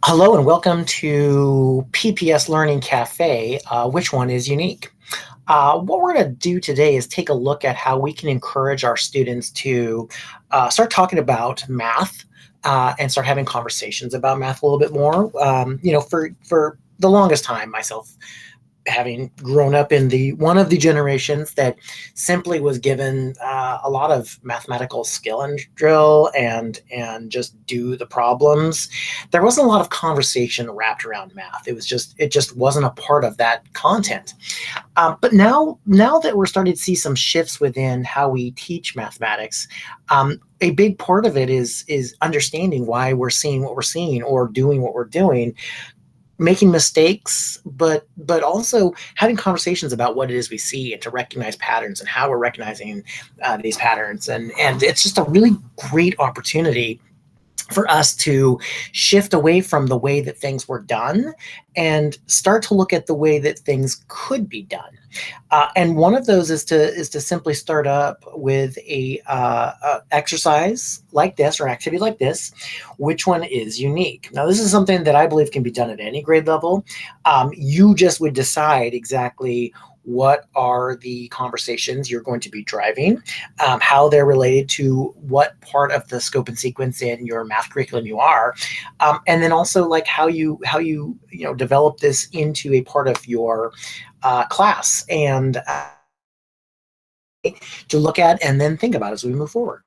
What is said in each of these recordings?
Hello and welcome to PPS Learning Cafe. Which one is unique? What we're going to do today is take a look at how we can encourage our students to start talking about math and start having conversations about math a little bit more. For the longest time, myself having grown up in the one of the generations that simply was given a lot of mathematical skill and drill and just do the problems. There wasn't a lot of conversation wrapped around math. It just wasn't a part of that content. But now that we're starting to see some shifts within how we teach mathematics, a big part of it is understanding why we're seeing what we're seeing or doing what we're doing, making mistakes, but also having conversations about what it is we see and to recognize patterns and how we're recognizing these patterns. And it's just a really great opportunity for us to shift away from the way that things were done and start to look at the way that things could be done. And one of those is to simply start up with a exercise like this or an activity like this. Which one is unique? Now, this is something that I believe can be done at any grade level. You just would decide exactly what are the conversations you're going to be driving, how they're related to what part of the scope and sequence in your math curriculum you are, and then also like how you develop this into a part of your class and to look at and then think about as we move forward.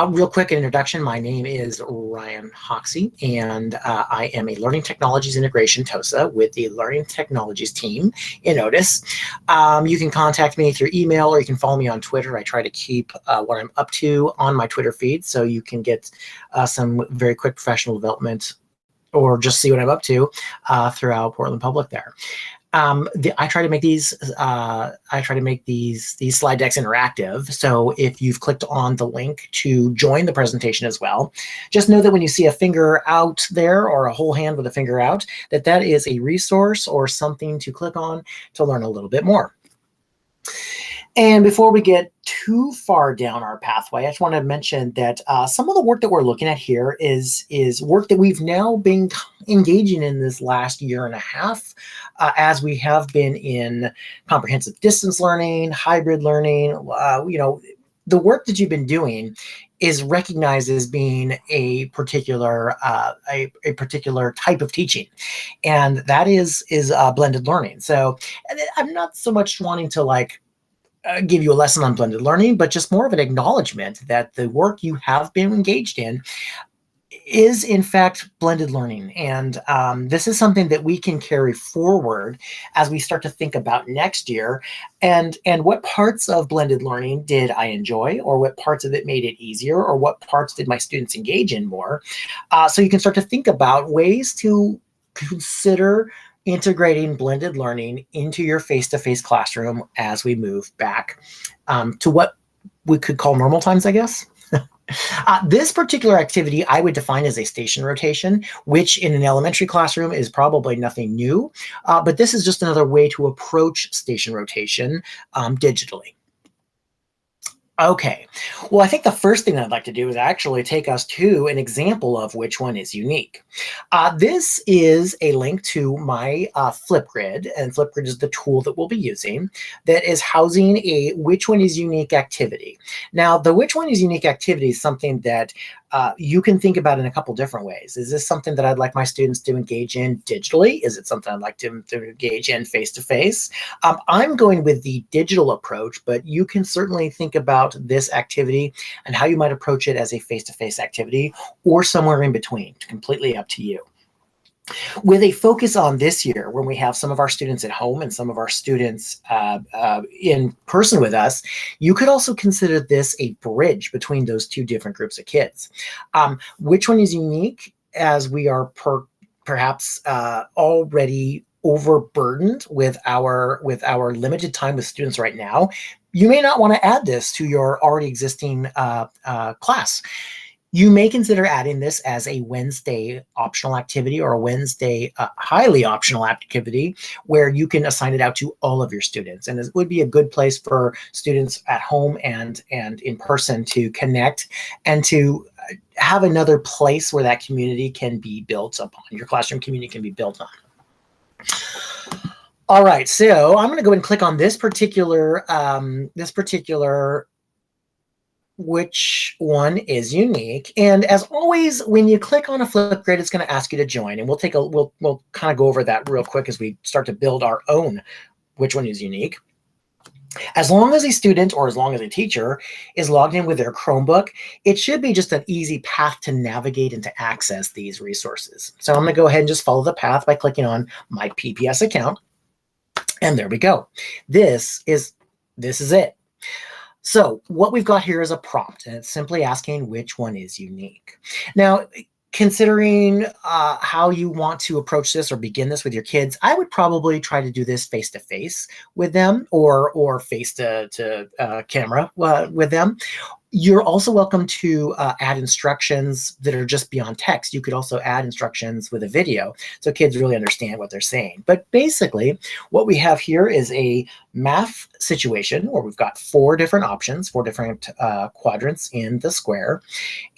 Real quick introduction, my name is Ryan Hoxie, and I am a Learning Technologies Integration TOSA with the Learning Technologies team in Otis. You can contact me through email or you can follow me on Twitter. I try to keep what I'm up to on my Twitter feed so you can get some very quick professional development or just see what I'm up to throughout Portland Public there. I try to make these slide decks interactive. So if you've clicked on the link to join the presentation as well, just know that when you see a finger out there or a whole hand with a finger out, that is a resource or something to click on to learn a little bit more. And before we get too far down our pathway, I just want to mention that some of the work that we're looking at here is work that we've now been engaging in this last year and a half, as we have been in comprehensive distance learning, hybrid learning. The work that you've been doing is recognized as being a particular type of teaching, and that is blended learning. So I'm not so much wanting to give you a lesson on blended learning, but just more of an acknowledgement that the work you have been engaged in is in fact blended learning. And this is something that we can carry forward as we start to think about next year and what parts of blended learning did I enjoy, or what parts of it made it easier, or what parts did my students engage in more. So you can start to think about ways to consider integrating blended learning into your face-to-face classroom as we move back to what we could call normal times, I guess. This particular activity I would define as a station rotation, which in an elementary classroom is probably nothing new, but this is just another way to approach station rotation digitally. Okay, well, I think the first thing I'd like to do is actually take us to an example of which one is unique. This is a link to my Flipgrid, and Flipgrid is the tool that we'll be using that is housing a which one is unique activity. Now, the which one is unique activity is something that you can think about in a couple different ways. Is this something that I'd like my students to engage in digitally? Is it something I'd like to engage in face-to-face? I'm going with the digital approach, but you can certainly think about this activity and how you might approach it as a face-to-face activity or somewhere in between. Completely up to you. With a focus on this year, when we have some of our students at home and some of our students in person with us, you could also consider this a bridge between those two different groups of kids. Which one is unique, as we are perhaps already overburdened with our limited time with students right now. You may not want to add this to your already existing class. You may consider adding this as a Wednesday optional activity or a Wednesday highly optional activity where you can assign it out to all of your students. And it would be a good place for students at home and in person to connect and to have another place where that community can be built upon. Your classroom community can be built on. All right, so I'm going to go ahead and click on this particular which one is unique. And as always, when you click on a Flipgrid, it's going to ask you to join, and we'll kind of go over that real quick as we start to build our own which one is unique. As long as a student or as long as a teacher is logged in with their Chromebook, it should be just an easy path to navigate and to access these resources. So I'm going to go ahead and just follow the path by clicking on my PPS account. And there we go. This is it. So what we've got here is a prompt, and it's simply asking which one is unique. Now, considering how you want to approach this or begin this with your kids, I would probably try to do this face-to-face with them or face-to-camera with them. You're also welcome to add instructions that are just beyond text. You could also add instructions with a video so kids really understand what they're saying. But basically, what we have here is a math situation where we've got 4 different options, 4 different quadrants in the square.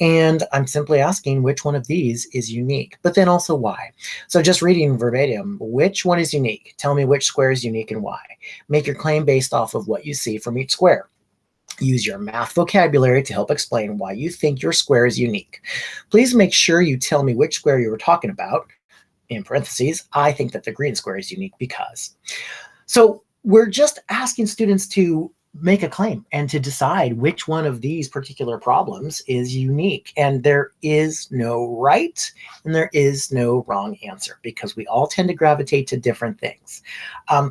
And I'm simply asking which one of these is unique, but then also why. So just reading verbatim, which one is unique? Tell me which square is unique and why. Make your claim based off of what you see from each square. Use your math vocabulary to help explain why you think your square is unique. Please make sure you tell me which square you were talking about. In parentheses, I think that the green square is unique because. So we're just asking students to make a claim and to decide which one of these particular problems is unique. And there is no right and there is no wrong answer because we all tend to gravitate to different things.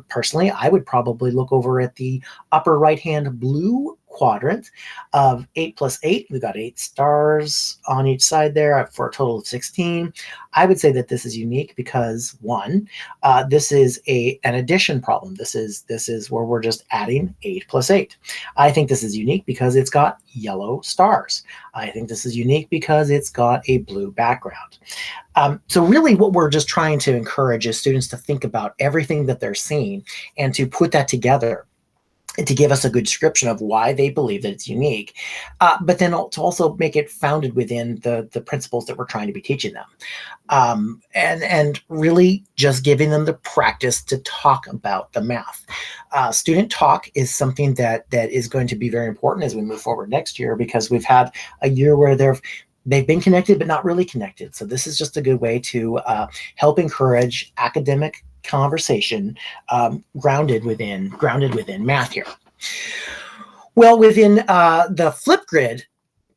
Personally, I would probably look over at the upper right-hand blue quadrant of 8 plus 8. We've got 8 stars on each side there for a total of 16. I would say that this is unique because 1, this is an addition problem. This is where we're just adding 8 plus 8. I think this is unique because it's got yellow stars. I think this is unique because it's got a blue background. So really what we're just trying to encourage is students to think about everything that they're seeing and to put that together to give us a good description of why they believe that it's unique, but then to also make it founded within the principles that we're trying to be teaching them. And really just giving them the practice to talk about the math. Student talk is something that is going to be very important as we move forward next year, because we've had a year where they've been connected but not really connected. So this is just a good way to help encourage academic conversation grounded within math here. Well, within the Flipgrid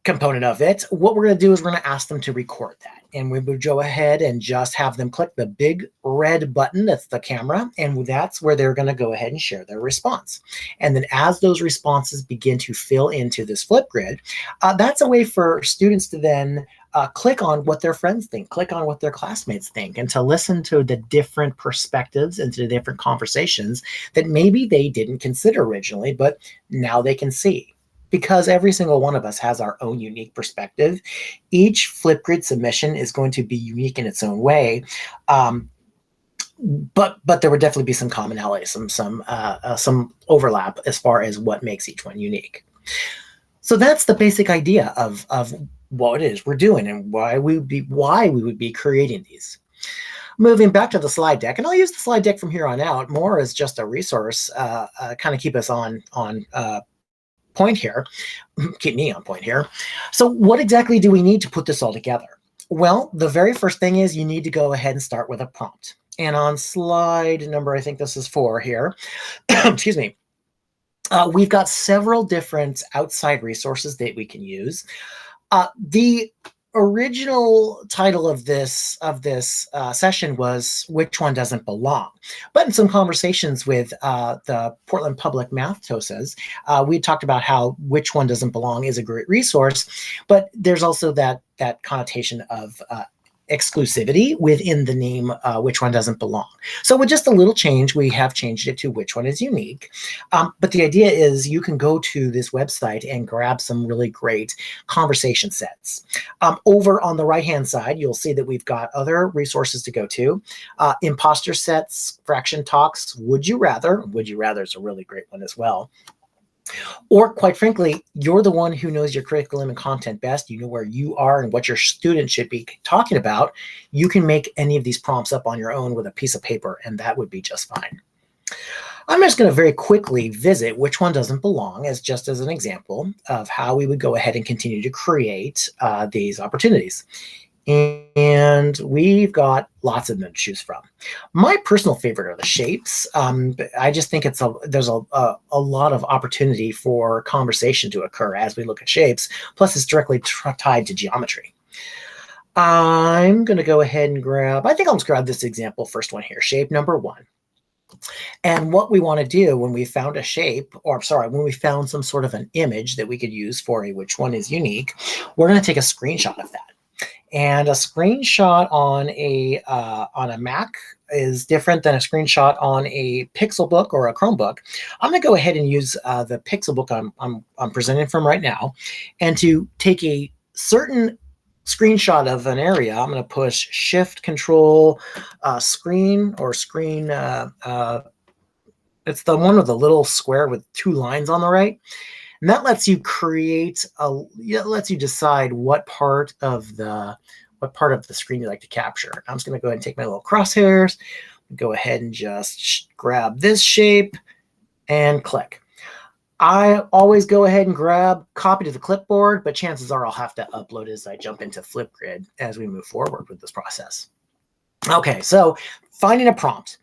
component of it, what we're going to do is we're going to ask them to record that. And we would go ahead and just have them click the big red button, that's the camera, and that's where they're going to go ahead and share their response. And then as those responses begin to fill into this Flipgrid, that's a way for students to then click on what their friends think, click on what their classmates think, and to listen to the different perspectives and to the different conversations that maybe they didn't consider originally, but now they can see. Because every single one of us has our own unique perspective. Each Flipgrid submission is going to be unique in its own way, but there would definitely be some commonality, some overlap as far as what makes each one unique. So that's the basic idea of what it is we're doing and why we would be creating these. Moving back to the slide deck, and I'll use the slide deck from here on out more as just a resource, kind of keep us on point here, keep me on point here. So what exactly do we need to put this all together? Well, the very first thing is you need to go ahead and start with a prompt. And on slide number, I think this is 4 here, excuse me, we've got several different outside resources that we can use. The original title of this session was "Which One Doesn't Belong?" But in some conversations with the Portland Public Math TOSAs, we talked about how "Which One Doesn't Belong" is a great resource, but there's also that connotation of exclusivity within the name "Which One Doesn't Belong." So with just a little change, we have changed it to "Which One is Unique." But the idea is you can go to this website and grab some really great conversation sets. Over on the right-hand side, you'll see that we've got other resources to go to. Imposter sets, fraction talks, would you rather. Would you rather is a really great one as well. Or quite frankly, you're the one who knows your curriculum and content best. You know where you are and what your students should be talking about. You can make any of these prompts up on your own with a piece of paper, and that would be just fine. I'm just going to very quickly visit which one doesn't belong as just as an example of how we would go ahead and continue to create these opportunities. And we've got lots of them to choose from. My personal favorite are the shapes. I just think there's a lot of opportunity for conversation to occur as we look at shapes. Plus, it's directly tied to geometry. I'm going to go ahead and I think I'll just grab this example, first one here, shape number 1. And what we want to do when we found a shape, or sorry, when we found some sort of an image that we could use for which one is unique, we're going to take a screenshot of that. And a screenshot on a Mac is different than a screenshot on a Pixelbook or a Chromebook. I'm going to go ahead and use the Pixelbook I'm presenting from right now, and to take a certain screenshot of an area, I'm going to push Shift Control Screen or Screen. It's the one with the little square with 2 lines on the right. And that lets you lets you decide what part of the screen you like to capture. I'm just going to go ahead and take my little crosshairs, go ahead and just grab this shape and click. I always go ahead and grab copy to the clipboard, but chances are I'll have to upload as I jump into Flipgrid as we move forward with this process. Okay, so finding a prompt.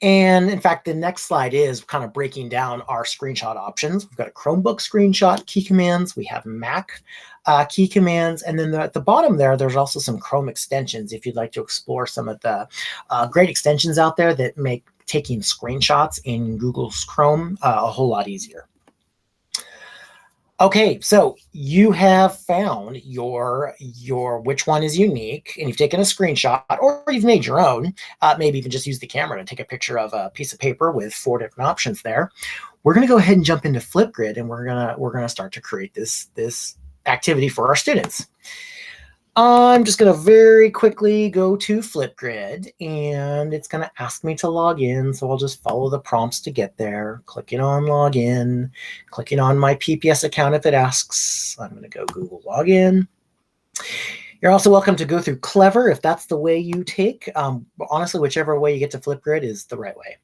And in fact, the next slide is kind of breaking down our screenshot options. We've got a Chromebook screenshot key commands. We have Mac key commands. And then at the bottom there's also some Chrome extensions if you'd like to explore some of the great extensions out there that make taking screenshots in Google's Chrome a whole lot easier. Okay, so you have found your which one is unique, and you've taken a screenshot, or you've made your own. Maybe even just use the camera to take a picture of a piece of paper with 4 different options there. We're going to go ahead and jump into Flipgrid, and we're gonna start to create this activity for our students. I'm just going to very quickly go to Flipgrid, and it's going to ask me to log in. So I'll just follow the prompts to get there. Clicking on login, clicking on my PPS account if it asks. I'm going to go Google login. You're also welcome to go through Clever if that's the way you take. Honestly, whichever way you get to Flipgrid is the right way.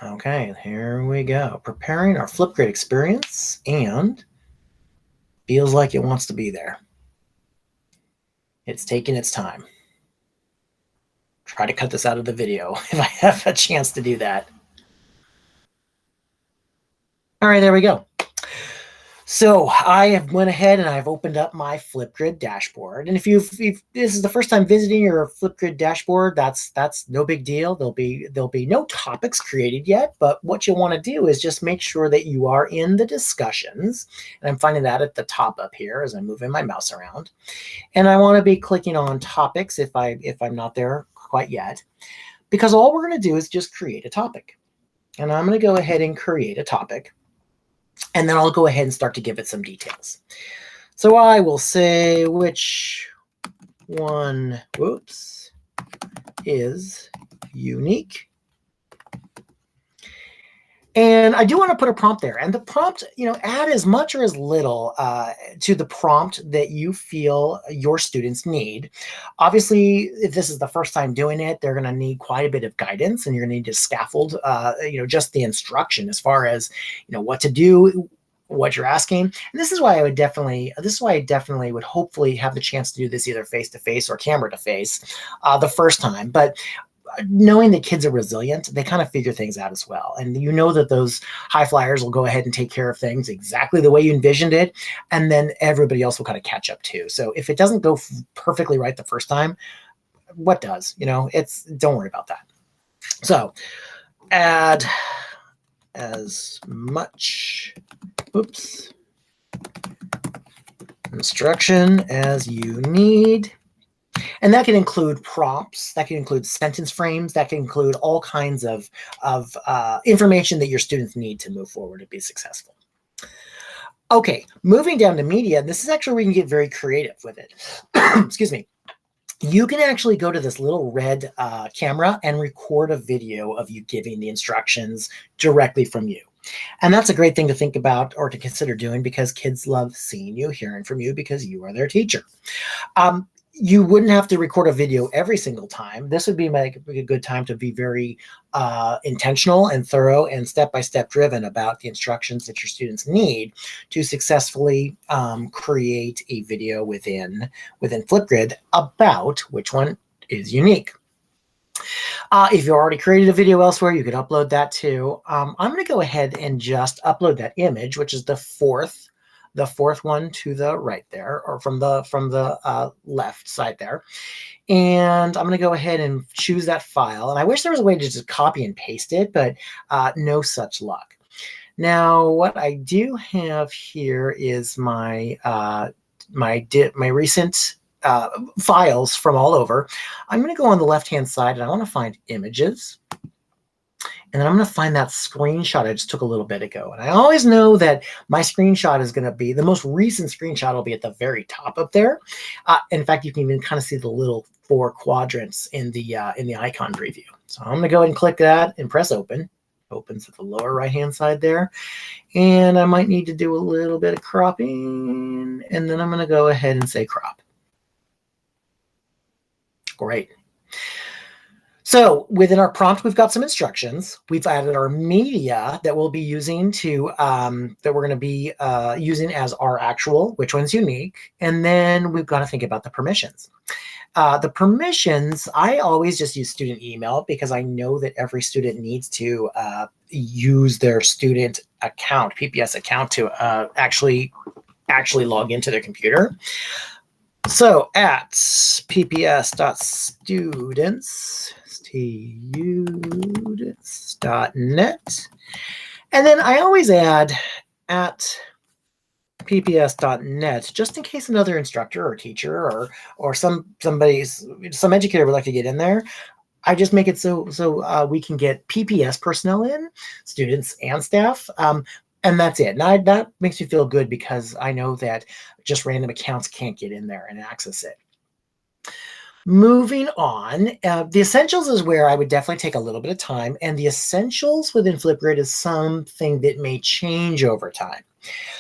Okay, here we go. Preparing our Flipgrid experience, and feels like it wants to be there. It's taking its time. Try to cut this out of the video if I have a chance to do that. All right, there we go. So I went ahead and I've opened up my Flipgrid dashboard. And if this is the first time visiting your Flipgrid dashboard, that's no big deal. There'll be no topics created yet, but what you'll want to do is just make sure that you are in the discussions. And I'm finding that at the top up here as I'm moving my mouse around. And I want to be clicking on topics if I'm not there quite yet, because all we're going to do is just create a topic. And I'm going to go ahead and create a topic. And then I'll go ahead and start to give it some details. So I will say which one, is unique. And I do want to put a prompt there. And the prompt, add as much or as little to the prompt that you feel your students need. Obviously, if this is the first time doing it, they're going to need quite a bit of guidance, and you're going to need to scaffold, just the instruction as far as, what to do, what you're asking. And this is why I definitely would hopefully have the chance to do this either face-to-face or camera-to-face the first time. But knowing that kids are resilient, they kind of figure things out as well. And that those high flyers will go ahead and take care of things exactly the way you envisioned it. And then everybody else will kind of catch up too. So if it doesn't go perfectly right the first time, what does? Don't worry about that. So add as much instruction as you need. And that can include prompts, that can include sentence frames, that can include all kinds of information that your students need to move forward and be successful. Okay, moving down to media, this is actually where you can get very creative with it. Excuse me. you can actually go to this little red camera and record a video of you giving the instructions directly from you. And that's a great thing to think about or to consider doing, because kids love seeing you, hearing from you, because you are their teacher. You wouldn't have to record a video every single time. This would be a good time to be very intentional and thorough and step-by-step driven about the instructions that your students need to successfully create a video within Flipgrid about which one is unique. If you already created a video elsewhere, you could upload that too. I'm going to go ahead and just upload that image, which is the fourth one to the right there, or from the left side there. And I'm going to go ahead and choose that file. And I wish there was a way to just copy and paste it, but no such luck. Now, what I do have here is my recent files from all over. I'm going to go on the left-hand side, and I want to find images. And then I'm going to find that screenshot I just took a little bit ago. And I always know that my screenshot is going to be, the most recent screenshot will be at the very top up there. In fact, you can even kind of see the little 4 quadrants in the icon preview. So I'm going to go ahead and click that and press open. Opens at the lower right-hand side there. And I might need to do a little bit of cropping. And then I'm going to go ahead and say crop. Great. So within our prompt, we've got some instructions. We've added our media that we'll be using to that we're going to be using as our actual, which one's unique, and then we've got to think about the permissions. The permissions, I always just use student email, because I know that every student needs to use their student account, PPS account, to actually log into their computer. So at pps.students.net, and then I always add at pps.net, just in case another instructor or teacher or some educator would like to get in there. I just make it so we can get PPS personnel in, students and staff. And that's it. Now, that makes me feel good, because I know that just random accounts can't get in there and access it. Moving on, the essentials is where I would definitely take a little bit of time. And the essentials within Flipgrid is something that may change over time.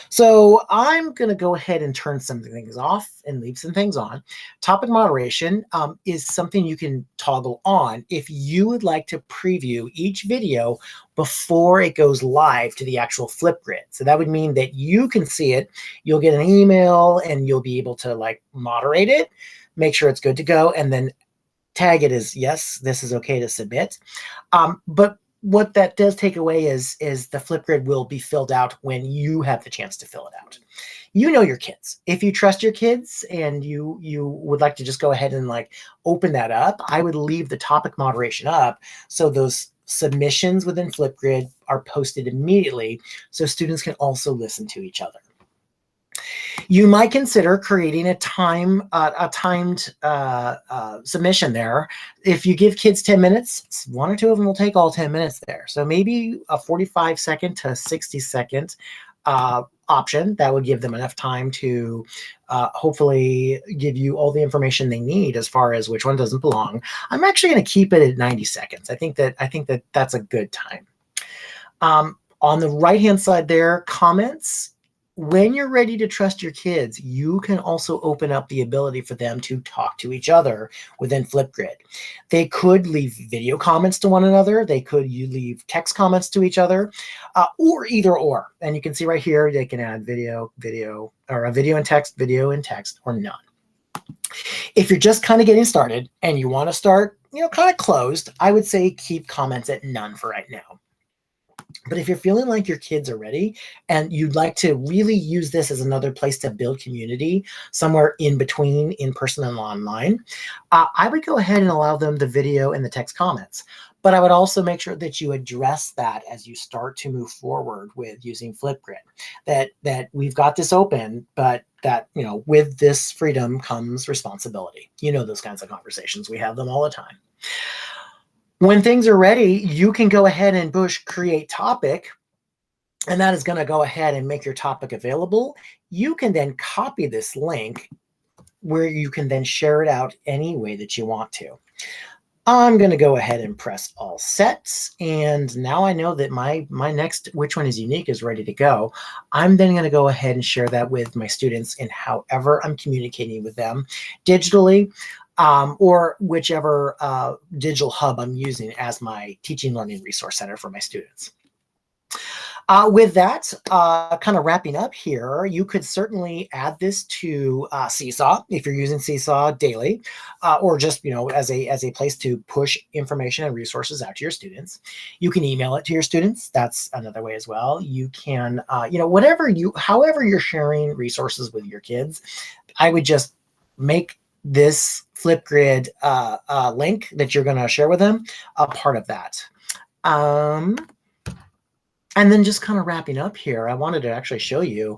So I'm going to go ahead and turn some things off and leave some things on. Topic moderation is something you can toggle on if you would like to preview each video before it goes live to the actual Flipgrid. So that would mean that you can see it. You'll get an email and you'll be able to moderate it, make sure it's good to go, and then tag it as, yes, this is okay to submit. But what that does take away is the Flipgrid will be filled out when you have the chance to fill it out. You know your kids. If you trust your kids and you would like to just go ahead and open that up, I would leave the topic moderation up, so those submissions within Flipgrid are posted immediately, so students can also listen to each other. You might consider creating a timed submission there. If you give kids 10 minutes, 1 or 2 of them will take all 10 minutes there. So maybe a 45-second to 60-second option that would give them enough time to hopefully give you all the information they need as far as which one doesn't belong. I'm actually going to keep it at 90 seconds. I think that that's a good time. On the right-hand side there, comments. When you're ready to trust your kids, you can also open up the ability for them to talk to each other within Flipgrid. They could leave video comments to one another. They could leave text comments to each other, or either or. And you can see right here, they can add video, or a video and text, or none. If you're just kind of getting started and you want to start, kind of closed, I would say keep comments at none for right now. But if you're feeling like your kids are ready and you'd like to really use this as another place to build community, somewhere in between in-person and online, I would go ahead and allow them the video and the text comments. But I would also make sure that you address that as you start to move forward with using Flipgrid, that we've got this open, but that, with this freedom comes responsibility. Those kinds of conversations. We have them all the time. When things are ready, you can go ahead and push create topic, and that is going to go ahead and make your topic available. You can then copy this link where you can then share it out any way that you want to. I'm going to go ahead and press all sets. And now I know that my next which one is unique is ready to go. I'm then going to go ahead and share that with my students in however I'm communicating with them digitally, or whichever digital hub I'm using as my teaching learning resource center for my students. With that, kind of wrapping up here, you could certainly add this to Seesaw if you're using Seesaw daily, or just as a place to push information and resources out to your students. You can email it to your students. That's another way as well. You can, however you're sharing resources with your kids, I would just make this Flipgrid link that you're going to share with them a part of that. And then just kind of wrapping up here, I wanted to actually show you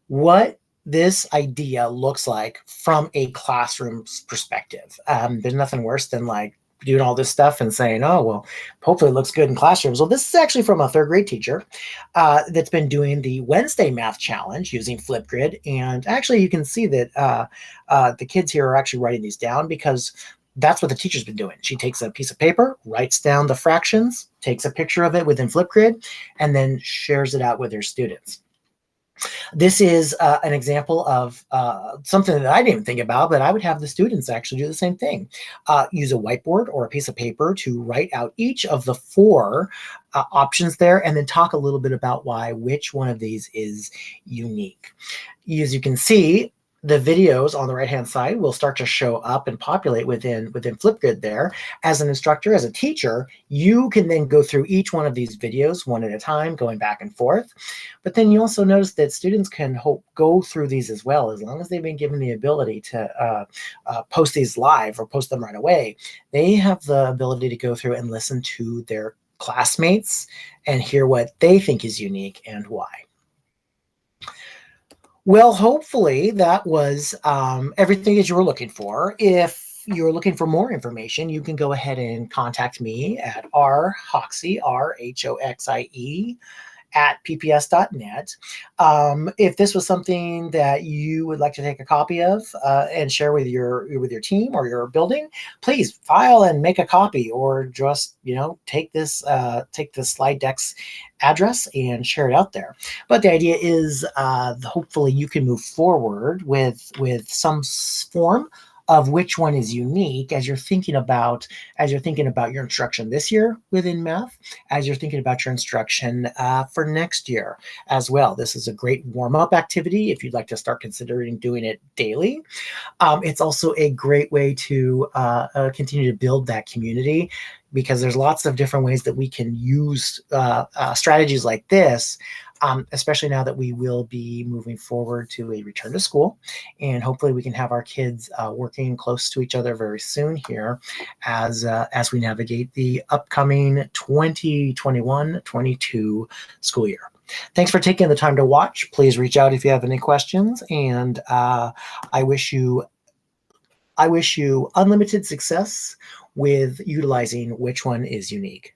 what this idea looks like from a classroom's perspective. There's nothing worse than like doing all this stuff and saying, oh, well, hopefully it looks good in classrooms. Well, this is actually from a third grade teacher that's been doing the Wednesday math challenge using Flipgrid. And actually you can see that the kids here are actually writing these down because that's what the teacher's been doing. She takes a piece of paper, writes down the fractions, takes a picture of it within Flipgrid, and then shares it out with her students. This is an example of something that I didn't even think about, but I would have the students actually do the same thing. Use a whiteboard or a piece of paper to write out each of the four options there, and then talk a little bit about why which one of these is unique. As you can see, the videos on the right-hand side will start to show up and populate within Flipgrid there. As an instructor, as a teacher, you can then go through each one of these videos one at a time, going back and forth. But then you also notice that students can go through these as well, as long as they've been given the ability to post these live or post them right away. They have the ability to go through and listen to their classmates and hear what they think is unique and why. Well, hopefully that was everything that you were looking for. If you're looking for more information, you can go ahead and contact me at rhoxie, RHOXIE, at pps.net. If this was something that you would like to take a copy of and share with your team or your building, please file and make a copy, or just take this slide deck's address and share it out there. But the idea is hopefully you can move forward with some form of which one is unique as you're thinking about your instruction this year within math, as you're thinking about your instruction for next year as well. This is a great warm-up activity if you'd like to start considering doing it daily. It's also a great way to continue to build that community, because there's lots of different ways that we can use strategies like this, especially now that we will be moving forward to a return to school. And hopefully we can have our kids working close to each other very soon here as we navigate the upcoming 2021-22 school year. Thanks for taking the time to watch. Please reach out if you have any questions, and I wish you unlimited success with utilizing which one is unique.